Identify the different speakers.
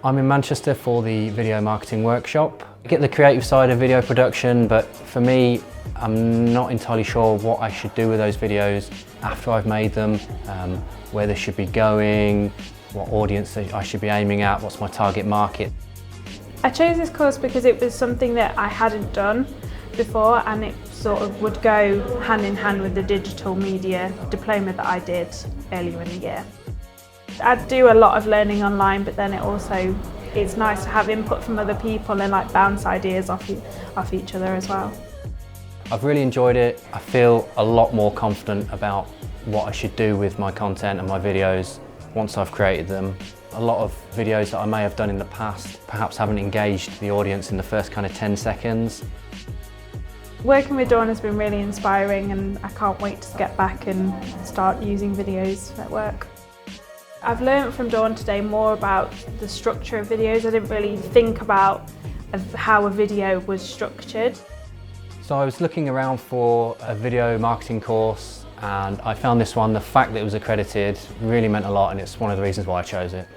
Speaker 1: I'm in Manchester for the video marketing workshop. I get the creative side of video production, but for me, I'm not entirely sure what I should do with those videos after I've made them, where they should be going, what audience I should be aiming at, what's my target market.
Speaker 2: I chose this course because it was something that I hadn't done before, and it sort of would go hand in hand with the digital media diploma that I did earlier in the year. I do a lot of learning online, but then it's nice to have input from other people and like bounce ideas off each other as well.
Speaker 1: I've really enjoyed it. I feel a lot more confident about what I should do with my content and my videos once I've created them. A lot of videos that I may have done in the past perhaps haven't engaged the audience in the first kind of 10 seconds.
Speaker 2: Working with Dawn has been really inspiring, and I can't wait to get back and start using videos at work. I've learned from Dawn today more about the structure of videos. I didn't really think about how a video was structured.
Speaker 1: So I was looking around for a video marketing course, and I found this one. The fact that it was accredited really meant a lot, and it's one of the reasons why I chose it.